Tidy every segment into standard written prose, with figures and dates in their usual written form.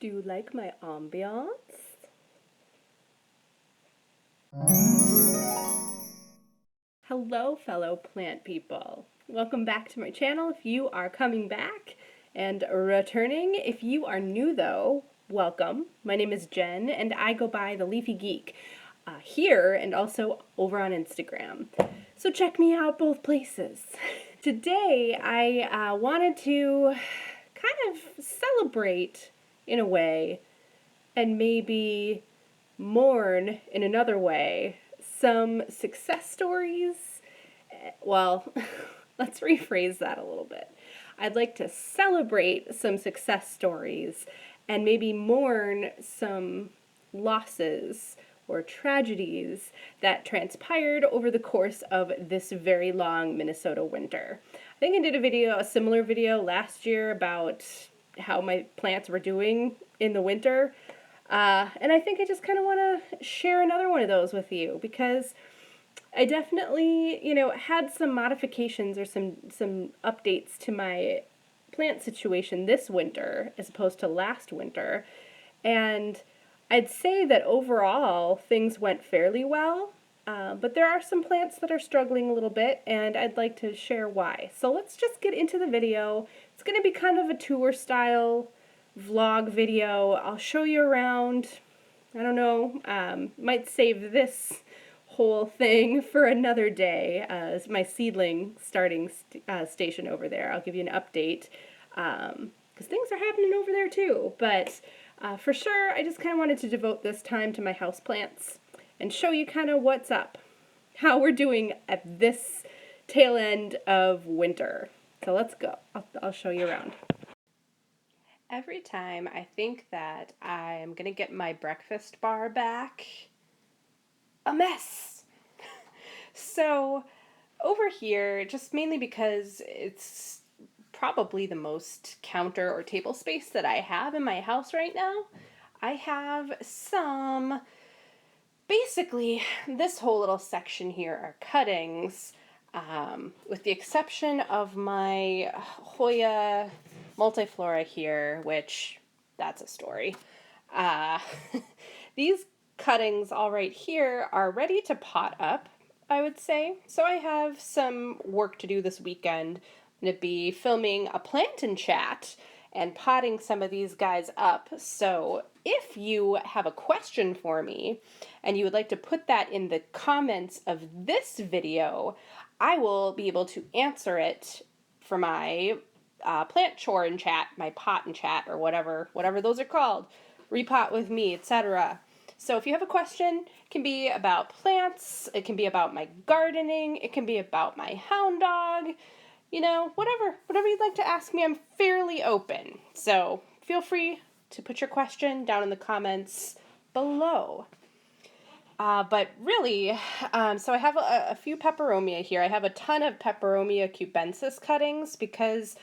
Do you like my ambiance? Hello, fellow plant people. Welcome back to my channel if you are coming back, and returning if you are new though, welcome. My name is Jen and I go by the Leafy Geek here and also over on Instagram. So check me out both places. Today I wanted to kind of celebrate in a way and maybe mourn in another way some success stories. Well, let's rephrase that a little bit. I'd like to celebrate some success stories and maybe mourn some losses or tragedies that transpired over the course of this very long Minnesota winter. I think I did a similar video last year about how my plants were doing in the winter. And I think I just kind of want to share another one of those with you because I definitely, had some modifications or some updates to my plant situation this winter as opposed to last winter. And I'd say that overall things went fairly well, but there are some plants that are struggling a little bit, and I'd like to share why. So let's just get into the video. It's going to be kind of a tour style vlog video. I'll show you around. I don't know, might save this whole thing for another day. My seedling starting station over there. I'll give you an update because things are happening over there too. But for sure, I just kind of wanted to devote this time to my houseplants and show you kind of what's up, how we're doing at this tail end of winter. So let's go. I'll show you around. Every time I think that I'm going to get my breakfast bar back, a mess. So over here, just mainly because it's probably the most counter or table space that I have in my house right now, I have basically this whole little section here are cuttings, with the exception of my Hoya multiflora here, which that's a story. These cuttings all right here are ready to pot up, I would say. So I have some work to do this weekend. I'm going to be filming a plant and chat and potting some of these guys up. So if you have a question for me and you would like to put that in the comments of this video, I will be able to answer it for my plant chore and chat, my pot and chat, or whatever those are called, repot with me, etc. So if you have a question, it can be about plants, it can be about my gardening, it can be about my hound dog, whatever you'd like to ask me, I'm fairly open. So feel free to put your question down in the comments below. But really, so I have a few peperomia here. I have a ton of peperomia cubensis cuttings because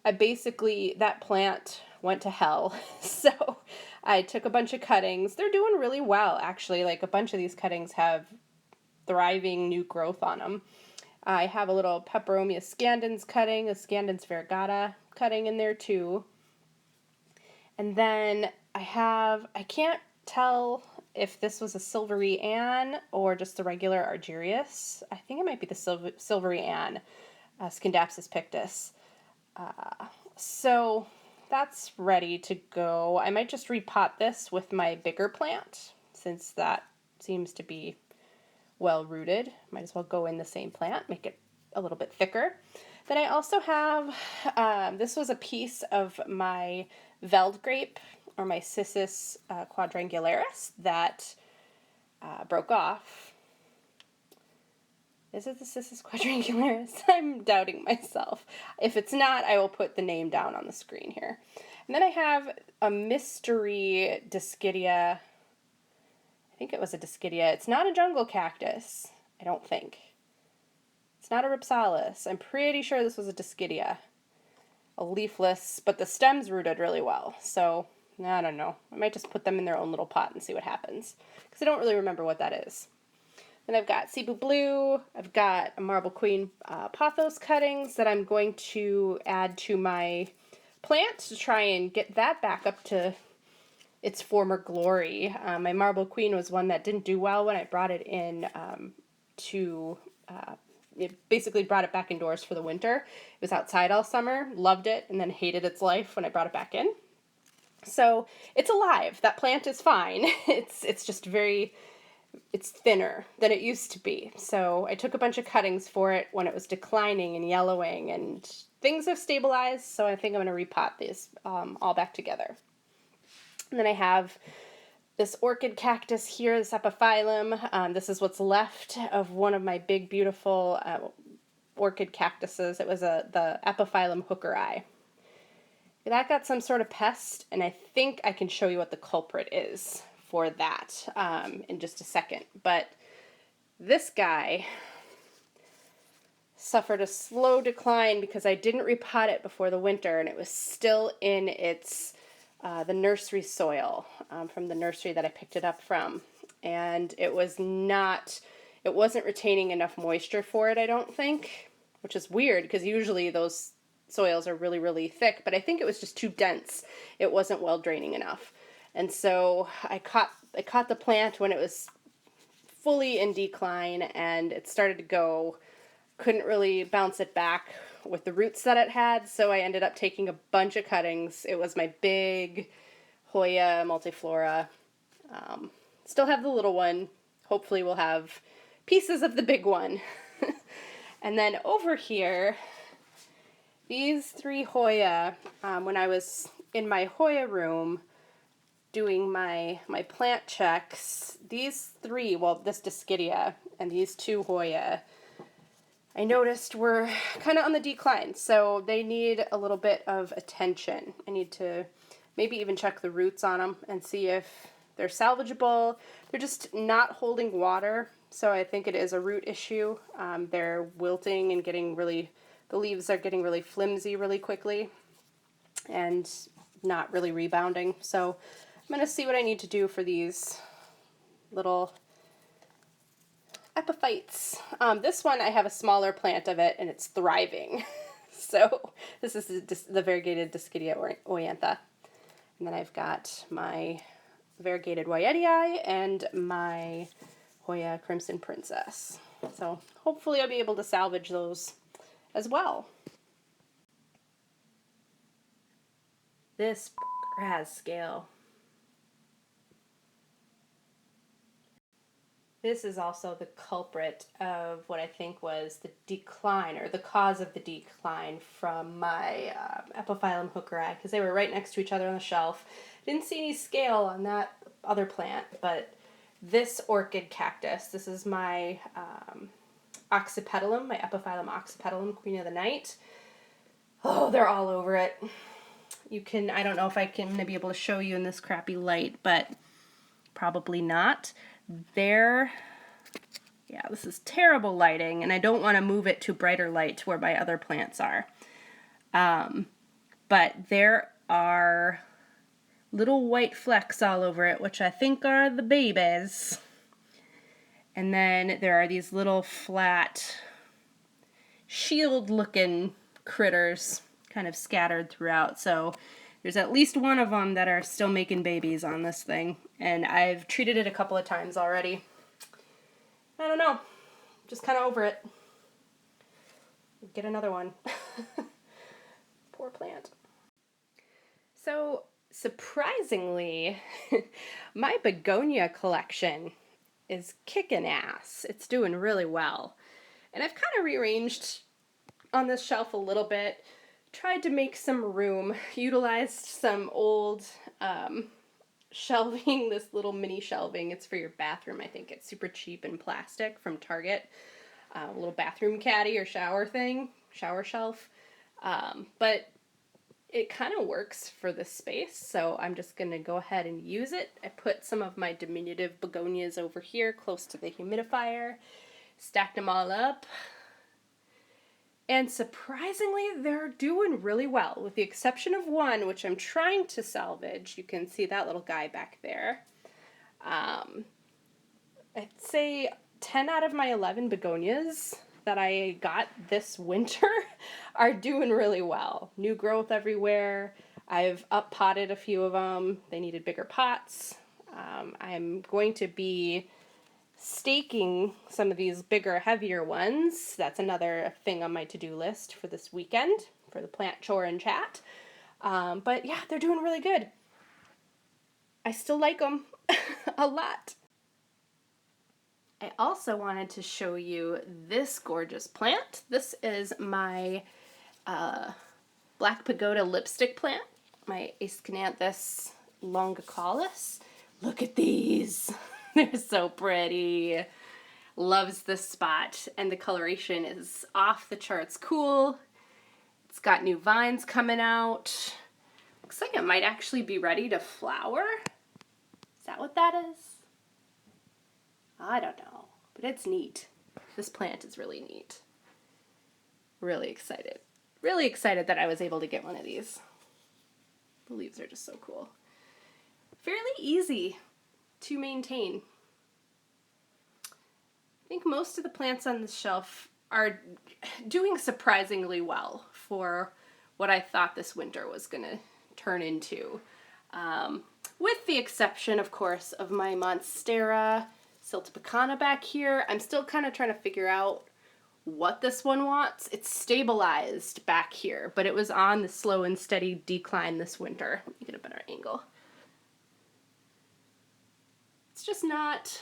that plant went to hell. So I took a bunch of cuttings. They're doing really well, actually. Like a bunch of these cuttings have thriving new growth on them. I have a little peperomia scandens cutting, a scandens variegata cutting in there too. And then I can't tell if this was a Silvery Ann or just the regular Argyrius. I think it might be the Silvery Ann, Scindapsus pictus. So that's ready to go. I might just repot this with my bigger plant since that seems to be well rooted. Might as well go in the same plant, make it a little bit thicker. Then I also have, this was a piece of my Veld grape or my Cissus quadrangularis that broke off. Is it the Cissus quadrangularis? I'm doubting myself. If it's not, I will put the name down on the screen here. And then I have a mystery Discidia. I think it was a Discidia. It's not a jungle cactus, I don't think. It's not a Ripsalis. I'm pretty sure this was a Discidia. A leafless, but the stem's rooted really well. So, I don't know. I might just put them in their own little pot and see what happens. Because I don't really remember what that is. Then I've got Cebu Blue, I've got a Marble Queen pothos cuttings that I'm going to add to my plant to try and get that back up to its former glory. My Marble Queen was one that didn't do well when I brought it in to... it basically brought it back indoors for the winter. It was outside all summer, loved it, and then hated its life when I brought it back in. So it's alive. That plant is fine. It's just very... it's thinner than it used to be. So I took a bunch of cuttings for it when it was declining and yellowing, and things have stabilized, so I think I'm going to repot these all back together. And then I have this orchid cactus here, this epiphyllum. This is what's left of one of my big, beautiful orchid cactuses. It was the Epiphyllum hookeri. That got some sort of pest, and I think I can show you what the culprit is for that in just a second. But this guy suffered a slow decline because I didn't repot it before the winter, and it was still in its the nursery soil from the nursery that I picked it up from. And it wasn't retaining enough moisture for it, I don't think, which is weird because usually those soils are really, really thick, but I think it was just too dense. It wasn't well draining enough. And so I caught the plant when it was fully in decline, and it started to go. Couldn't really bounce it back with the roots that it had, so I ended up taking a bunch of cuttings. It was my big Hoya multiflora. Still have the little one. Hopefully we'll have pieces of the big one. And then over here, these 3 Hoya, when I was in my Hoya room doing my plant checks, these 3, well, this Discidia and these 2 Hoya, I noticed were kind of on the decline, so they need a little bit of attention. I need to maybe even check the roots on them and see if they're salvageable. They're just not holding water, so I think it is a root issue. They're wilting and the leaves are getting really flimsy really quickly and not really rebounding. So I'm going to see what I need to do for these little Epiphytes. This one, I have a smaller plant of it, and it's thriving. So this is the variegated Discidia oiantha. And then I've got my variegated Wyetii and my Hoya Crimson Princess. So hopefully I'll be able to salvage those as well. This has scale. This is also the culprit of what I think was the decline, or the cause of the decline from my Epiphyllum hookeri, because they were right next to each other on the shelf. Didn't see any scale on that other plant, but this orchid cactus, this is my oxypetalum, my Epiphyllum oxypetalum, Queen of the Night. Oh, they're all over it. I don't know if I can be able to show you in this crappy light, but probably not. Yeah, this is terrible lighting, and I don't want to move it to brighter light to where my other plants are. But there are little white flecks all over it, which I think are the Bebes. And then there are these little flat, shield-looking critters kind of scattered throughout. So there's at least one of them that are still making babies on this thing, and I've treated it a couple of times already. I don't know, just kind of over it. Get another one. Poor plant. So surprisingly, my begonia collection is kicking ass. It's doing really well. And I've kind of rearranged on this shelf a little bit, tried to make some room, utilized some old shelving, this little mini shelving. It's for your bathroom. I think it's super cheap and plastic from Target. A little bathroom caddy or shower shelf. But it kind of works for this space, so I'm just going to go ahead and use it. I put some of my diminutive begonias over here close to the humidifier, stacked them all up, and surprisingly, they're doing really well, with the exception of one, which I'm trying to salvage. You can see that little guy back there. I'd say 10 out of my 11 begonias that I got this winter are doing really well. New growth everywhere. I've up potted a few of them. They needed bigger pots. I'm going to be staking some of these bigger, heavier ones. That's another thing on my to-do list for this weekend for the plant chore and chat. But yeah, they're doing really good. I still like them a lot. I also wanted to show you this gorgeous plant. This is my Black Pagoda lipstick plant, my Aescananthus longicalis. Look at these. They're so pretty. Loves this spot, and the coloration is off the charts cool. It's got new vines coming out. Looks like it might actually be ready to flower. Is that what that is? I don't know, but it's neat. This plant is really neat. Really excited. Really excited that I was able to get one of these. The leaves are just so cool. Fairly easy to maintain. I think most of the plants on this shelf are doing surprisingly well for what I thought this winter was going to turn into. With the exception, of course, of my Monstera Siltepecana back here. I'm still kind of trying to figure out what this one wants. It's stabilized back here, but it was on the slow and steady decline this winter. Let me get a better angle. It's just not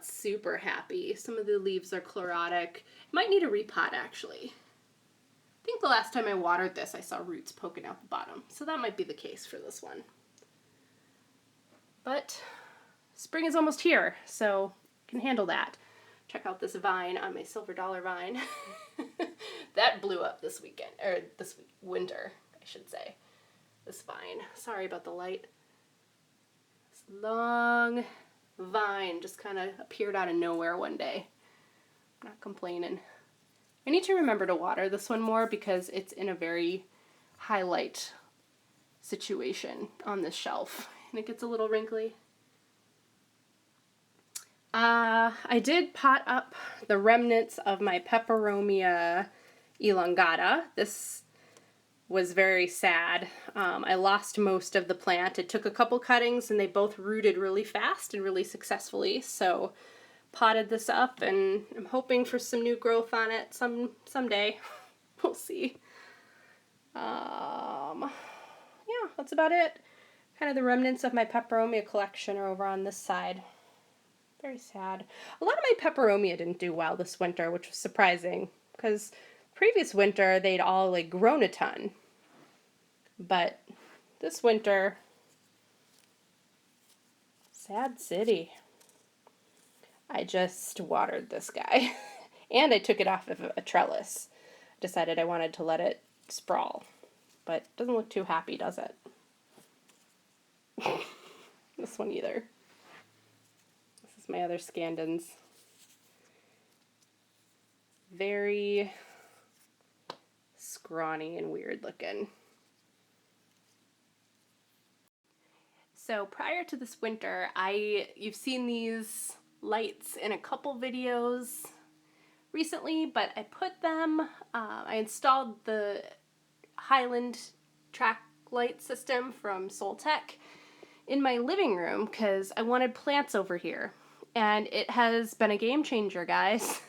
super happy. Some of the leaves are chlorotic. Might need a repot actually. I think the last time I watered this, I saw roots poking out the bottom, so that might be the case for this one. But spring is almost here, so I can handle that. Check out this vine on my silver dollar vine. That blew up this weekend, or this winter, I should say. This vine. Sorry about the light. This long vine just kind of appeared out of nowhere one day. I'm not complaining. I need to remember to water this one more because it's in a very high light situation on this shelf, and it gets a little wrinkly. I did pot up the remnants of my peperomia elongata. This was very sad. I lost most of the plant. It took a couple cuttings and they both rooted really fast and really successfully, so potted this up and I'm hoping for some new growth on it someday. We'll see. Yeah, that's about it. Kind of the remnants of my peperomia collection are over on this side. Very sad. A lot of my peperomia didn't do well this winter, which was surprising, because previous winter they'd all like grown a ton. But this winter, sad city. I just watered this guy and I took it off of a trellis. Decided I wanted to let it sprawl, but it doesn't look too happy, does it? This one either. This is my other Scandens. Very scrawny and weird looking. So prior to this winter, you've seen these lights in a couple videos recently, but I put them, I installed the Highland track light system from Soltech in my living room because I wanted plants over here, and it has been a game changer, guys.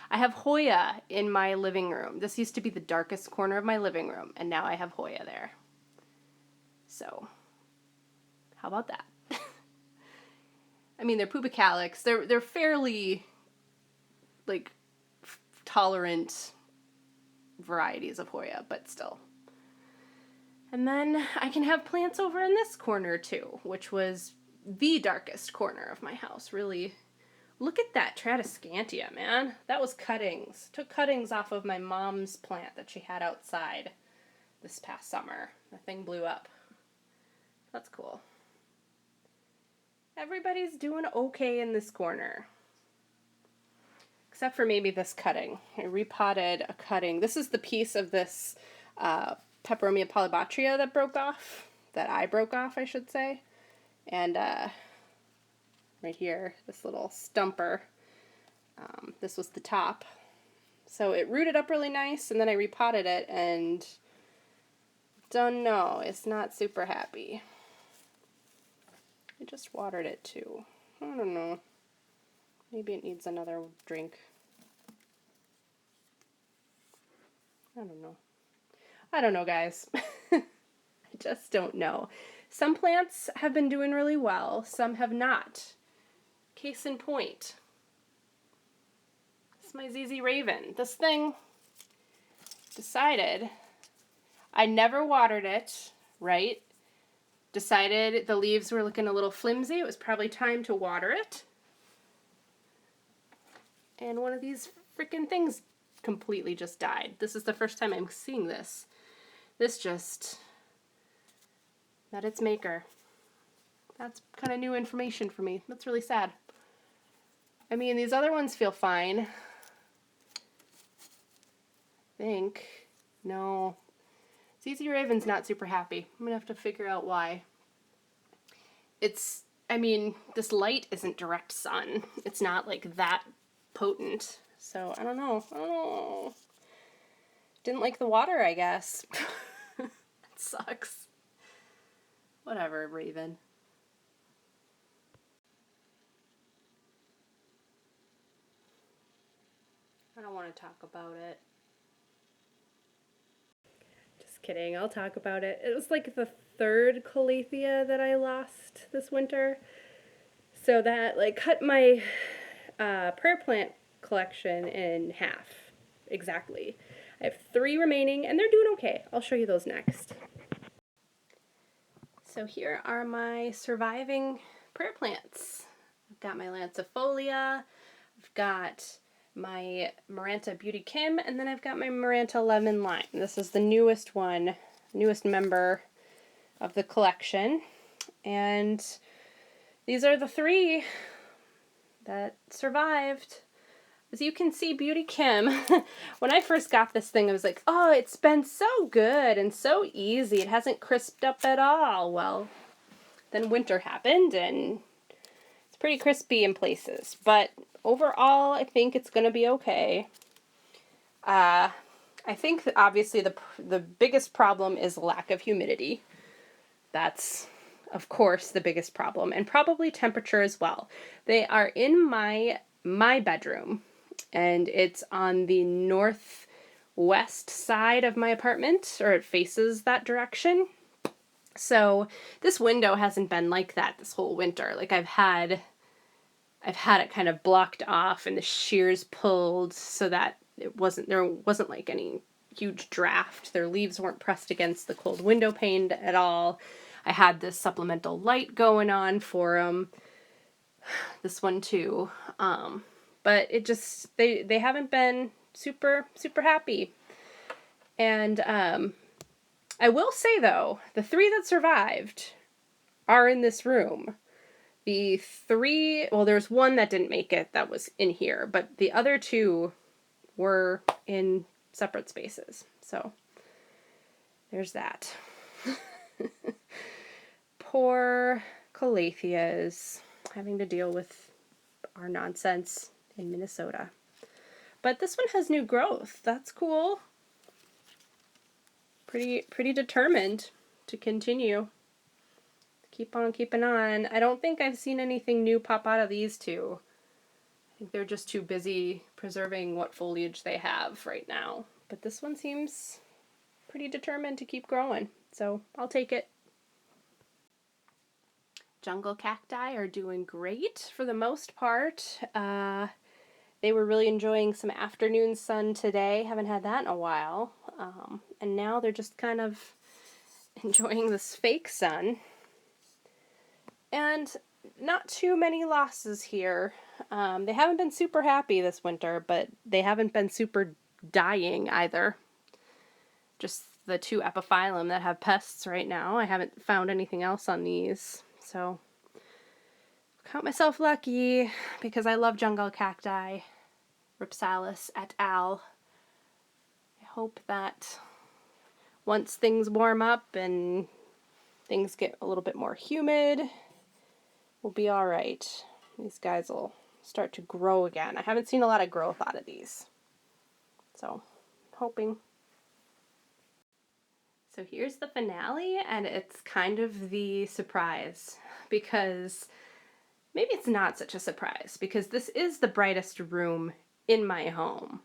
I have Hoya in my living room. This used to be the darkest corner of my living room, and now I have Hoya there. So, how about that? I mean, they're pupicalix. They're fairly, like, tolerant varieties of Hoya, but still. And then I can have plants over in this corner too, which was the darkest corner of my house. Really, look at that Tradescantia, man. That was cuttings. Took cuttings off of my mom's plant that she had outside this past summer. The thing blew up. That's cool. Everybody's doing okay in this corner. Except for maybe this cutting. I repotted a cutting. This is the piece of this Peperomia polybatria that broke off. That I broke off, I should say. And right here, this little stumper. This was the top. So it rooted up really nice, and then I repotted it, and Don't know. It's not super happy. I just watered it too. I don't know. Maybe it needs another drink. I don't know. I don't know, guys. I just don't know. Some plants have been doing really well. Some have not. Case in point. This is my ZZ Raven. This thing decided I never watered it, right? Decided the leaves were looking a little flimsy. It was probably time to water it. And one of these freaking things completely just died. This is the first time I'm seeing this. This just met its maker. That's kind of new information for me. That's really sad. I mean, these other ones feel fine. I think. No. ZZ Raven's not super happy. I'm gonna have to figure out why. I mean, this light isn't direct sun. It's not like that potent. So, I don't know. Didn't like the water, I guess. It sucks. Whatever, Raven. I don't want to talk about it. Just kidding, I'll talk about it. It was like the third Calathea that I lost this winter. So that like cut my prayer plant collection in half. Exactly. I have 3 remaining and they're doing okay. I'll show you those next. So here are my surviving prayer plants. I've got my Lancifolia, I've got my Maranta Beauty Kim, and then I've got my Maranta Lemon Lime. This is the newest one, newest member of the collection. And these are the 3 that survived. As you can see, Beauty Kim, when I first got this thing, I was like, oh, it's been so good and so easy. It hasn't crisped up at all. Well, then winter happened, and it's pretty crispy in places. But overall, I think it's going to be okay. I think that obviously the biggest problem is lack of humidity. That's, of course, the biggest problem. And probably temperature as well. They are in my bedroom. And it's on the northwest side of my apartment, or it faces that direction. So this window hasn't been like that this whole winter. Like I've had it kind of blocked off and the shears pulled so that there wasn't like any huge draft. Their leaves weren't pressed against the cold window pane at all. I had this supplemental light going on for them. This one too. But it just, they haven't been super happy. And I will say though, the 3 that survived are in this room. The 3, well, there's one that didn't make it that was in here, but the other 2 were in separate spaces. So there's that. Poor Calatheas having to deal with our nonsense in Minnesota. But this one has new growth. That's cool. Pretty determined to continue. Keep on keeping on. I don't think I've seen anything new pop out of these 2. I think they're just too busy preserving what foliage they have right now. But this one seems pretty determined to keep growing. So I'll take it. Jungle cacti are doing great for the most part. They were really enjoying some afternoon sun today. Haven't had that in a while. And now they're just kind of enjoying this fake sun. And not too many losses here. They haven't been super happy this winter, but they haven't been super dying either. Just the 2 epiphyllum that have pests right now. I haven't found anything else on these. So, count myself lucky because I love jungle cacti. Ripsalis et al. I hope that once things warm up and things get a little bit more humid, we'll be alright. These guys will start to grow again. I haven't seen a lot of growth out of these. So, hoping. So here's the finale, and it's kind of the surprise, because maybe it's not such a surprise, because this is the brightest room in my home.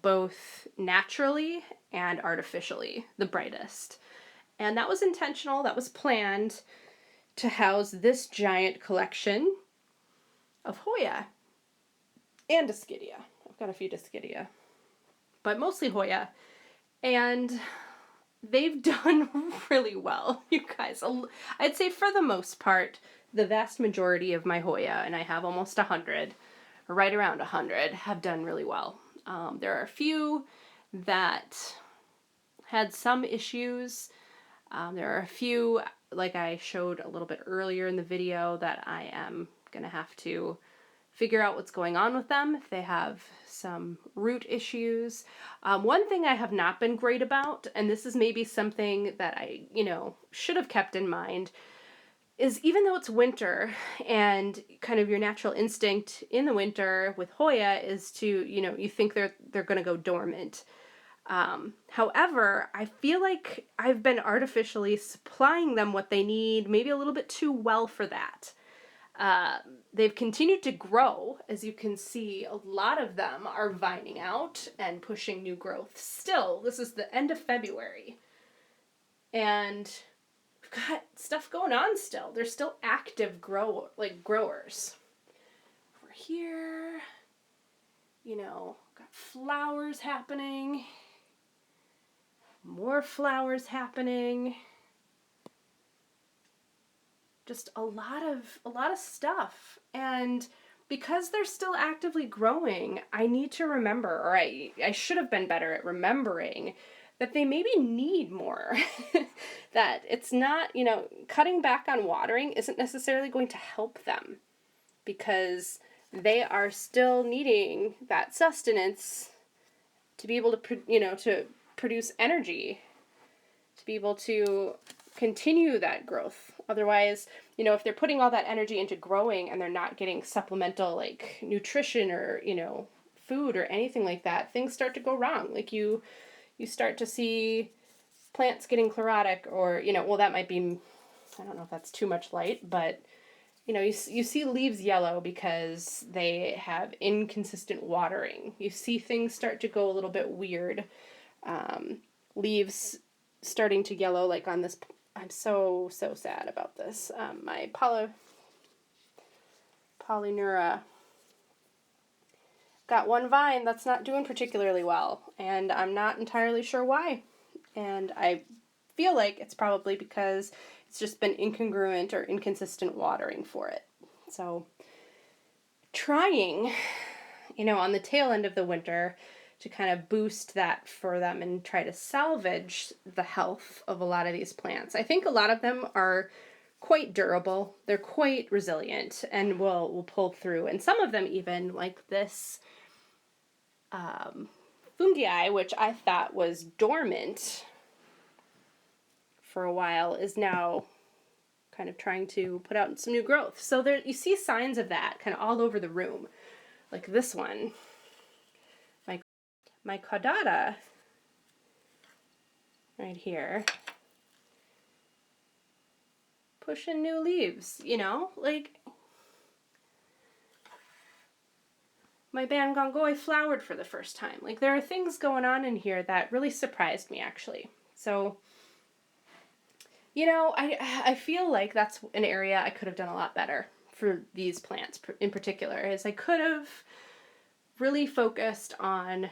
Both naturally and artificially, the brightest. And that was intentional, that was planned to house this giant collection of Hoya and Dischidia. I've got a few Dischidia, but mostly Hoya. And they've done really well, you guys. I'd say for the most part, the vast majority of my Hoya, and I have almost 100, or right around 100, have done really well. There are a few that had some issues. There are a few, like I showed a little bit earlier in the video, that I am going to have to figure out what's going on with them, if they have some root issues. One thing I have not been great about, and this is maybe something that I, should have kept in mind, is even though it's winter and kind of your natural instinct in the winter with Hoya is to, you think they're going to go dormant. However, I feel like I've been artificially supplying them what they need, maybe a little bit too well for that. They've continued to grow. As you can see, a lot of them are vining out and pushing new growth. Still, this is the end of February, and we've got stuff going on still. They're still active growers. Over here, got flowers happening. More flowers happening. Just a lot of stuff. And because they're still actively growing, I need to remember, or I should have been better at remembering, that they maybe need more. That it's not, cutting back on watering isn't necessarily going to help them, because they are still needing that sustenance to be able to, to produce energy, to be able to continue that growth. Otherwise, if they're putting all that energy into growing and they're not getting supplemental like nutrition or, food or anything like that, things start to go wrong. Like you start to see plants getting chlorotic, or, well, that might be, I don't know if that's too much light, but you see leaves yellow because they have inconsistent watering. You see things start to go a little bit weird. Leaves starting to yellow, like on this. I'm so sad about this. My Polynura got one vine that's not doing particularly well, and I'm not entirely sure why. And I feel like it's probably because it's just been incongruent or inconsistent watering for it. So trying, on the tail end of the winter to kind of boost that for them and try to salvage the health of a lot of these plants. I think a lot of them are quite durable. They're quite resilient and will pull through. And some of them even, like this Fungi, which I thought was dormant for a while, is now kind of trying to put out some new growth. So there, you see signs of that kind of all over the room. Like this one, my caudata right here, pushing new leaves, like my Bangongoy flowered for the first time. Like there are things going on in here that really surprised me, actually. So, I feel like that's an area I could have done a lot better for these plants in particular, is I could have really focused on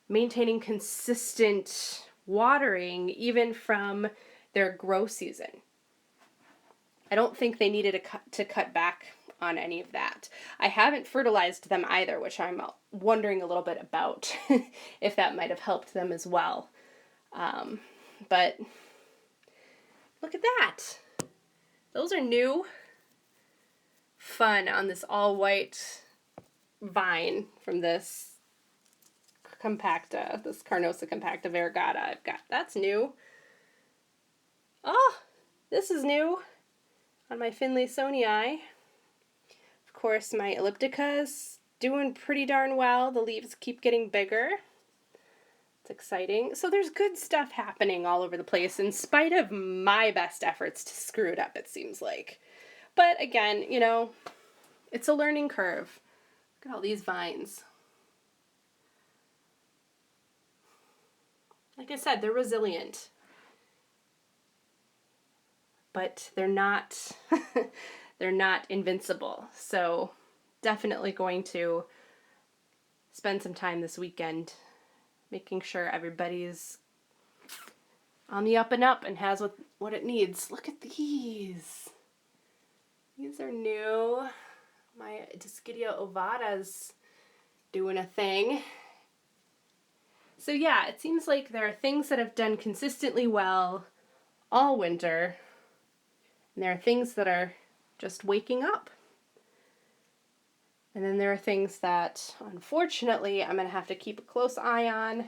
maintaining consistent watering even from their grow season. I don't think they needed to cut back on any of that. I haven't fertilized them either, which I'm wondering a little bit about if that might have helped them as well. But look at that. Those are new. Fun on this all-white vine from this compacta, this Carnosa compacta variegata I've got. That's new. Oh, this is new on my Finlaysonii. Of course, my elliptica's doing pretty darn well. The leaves keep getting bigger. It's exciting. So there's good stuff happening all over the place in spite of my best efforts to screw it up, it seems like. But again, you know, it's a learning curve. Look at all these vines. Like I said, they're resilient. But they're not they're not invincible. So definitely going to spend some time this weekend making sure everybody's on the up and up and has what it needs. Look at these. These are new. My Discidia ovata's doing a thing. So yeah, it seems like there are things that have done consistently well all winter, and there are things that are just waking up. And then there are things that, unfortunately, I'm going to have to keep a close eye on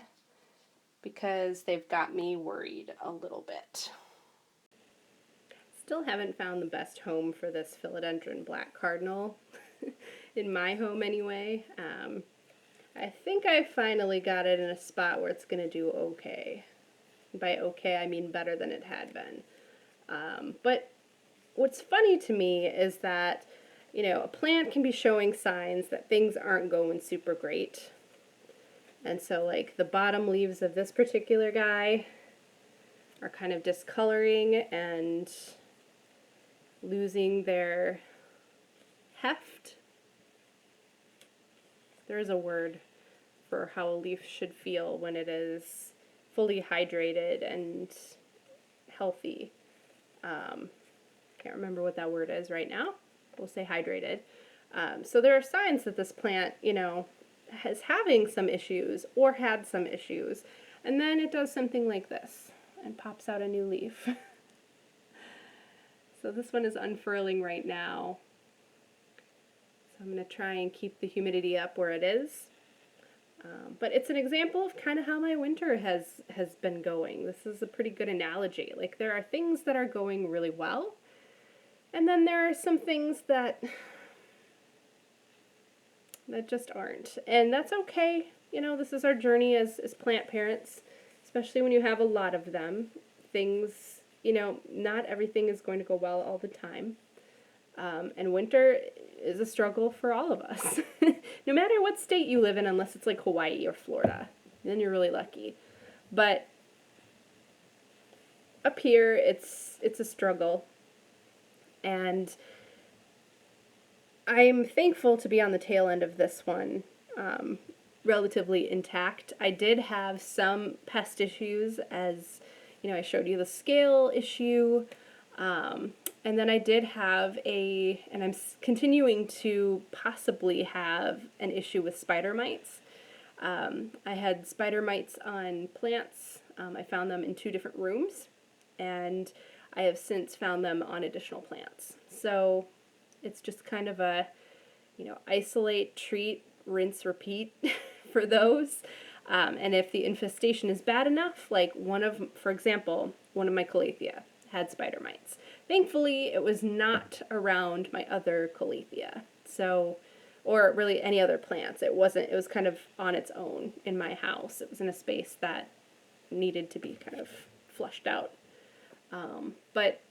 because they've got me worried a little bit. Still haven't found the best home for this philodendron black cardinal, in my home anyway. I think I finally got it in a spot where it's going to do okay. By okay, I mean better than it had been. But what's funny to me is that, you know, a plant can be showing signs that things aren't going super great. And so, like, the bottom leaves of this particular guy are kind of discoloring and losing their heft. There is a word for how a leaf should feel when it is fully hydrated and healthy. Can't remember what that word is right now. We'll say hydrated. So there are signs that this plant, you know, is having some issues or had some issues. And then it does something like this and pops out a new leaf. So this one is unfurling right now. So I'm going to try and keep the humidity up where it is. But it's an example of kind of how my winter has been going. This is a pretty good analogy. Like, there are things that are going really well, and then there are some things that just aren't. And that's okay. You know, this is our journey as plant parents, especially when you have a lot of them. Things, you know, not everything is going to go well all the time. And winter is a struggle for all of us. No matter what state you live in, unless it's like Hawaii or Florida. Then you're really lucky. But up here, it's a struggle. And I'm thankful to be on the tail end of this one, relatively intact. I did have some pest issues, as you know, I showed you the scale issue. And then I did have and I'm continuing to possibly have an issue with spider mites. I had spider mites on plants. I found them in 2 different rooms, and I have since found them on additional plants. So it's just kind of a, you know, isolate, treat, rinse, repeat for those. And if the infestation is bad enough, like for example, one of my calathea had spider mites. Thankfully, it was not around my other calathea, so, or really any other plants. It was kind of on its own in my house. It was in a space that needed to be kind of flushed out. But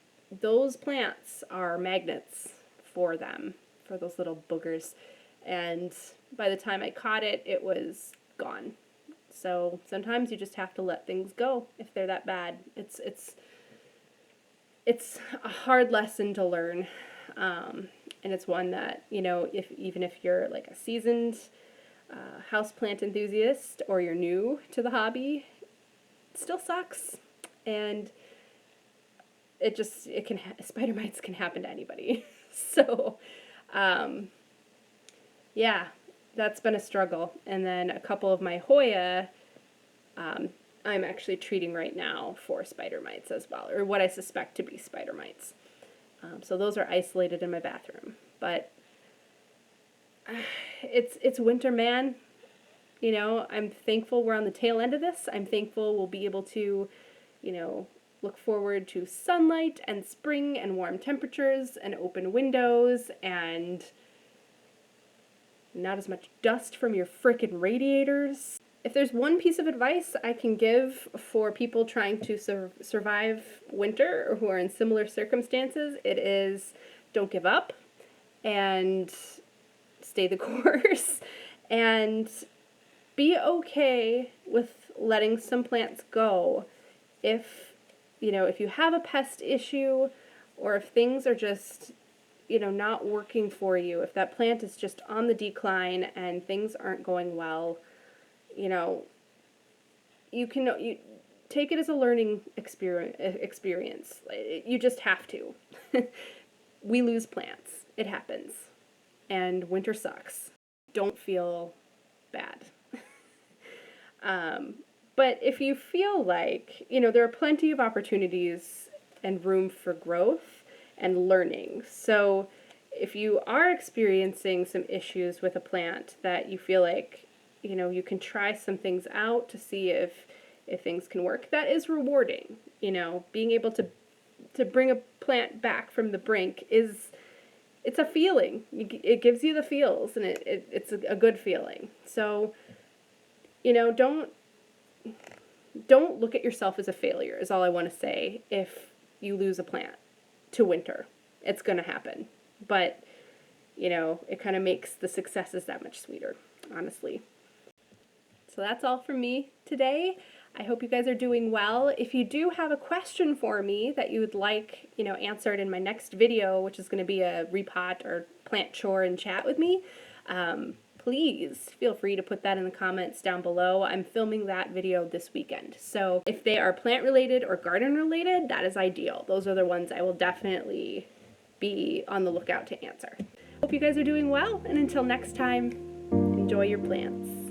those plants are magnets for them, for those little boogers. And by the time I caught it, it was gone. So sometimes you just have to let things go if they're that bad. It's a hard lesson to learn, and it's one that, you know, even if you're like a seasoned houseplant enthusiast or you're new to the hobby, it still sucks, and spider mites can happen to anybody. So, yeah, that's been a struggle. And then a couple of my Hoya, I'm actually treating right now for spider mites as well, or what I suspect to be spider mites. So those are isolated in my bathroom. But it's winter, man. You know, I'm thankful we're on the tail end of this. I'm thankful we'll be able to, you know, look forward to sunlight and spring and warm temperatures and open windows and not as much dust from your frickin' radiators. if there's one piece of advice I can give for people trying to survive winter or who are in similar circumstances, it is don't give up and stay the course and be okay with letting some plants go if, if you have a pest issue or if things are just, not working for you, if that plant is just on the decline and things aren't going well, you take it as a learning experience. You just have to. We lose plants. It happens. And winter sucks. Don't feel bad. But if you feel like, there are plenty of opportunities and room for growth and learning. So if you are experiencing some issues with a plant that you feel like, you can try some things out to see if things can work, that is rewarding. Being able to bring a plant back from the brink it's a feeling. It gives you the feels, and it's a good feeling. So, don't look at yourself as a failure, is all I want to say. If you lose a plant to winter, it's going to happen. But, it kind of makes the successes that much sweeter, honestly. So that's all from me today. I hope you guys are doing well. If you do have a question for me that you would like, answered in my next video, which is going to be a repot or plant chore and chat with me, please feel free to put that in the comments down below. I'm filming that video this weekend. So if they are plant related or garden related, that is ideal. Those are the ones I will definitely be on the lookout to answer. Hope you guys are doing well, and until next time, enjoy your plants.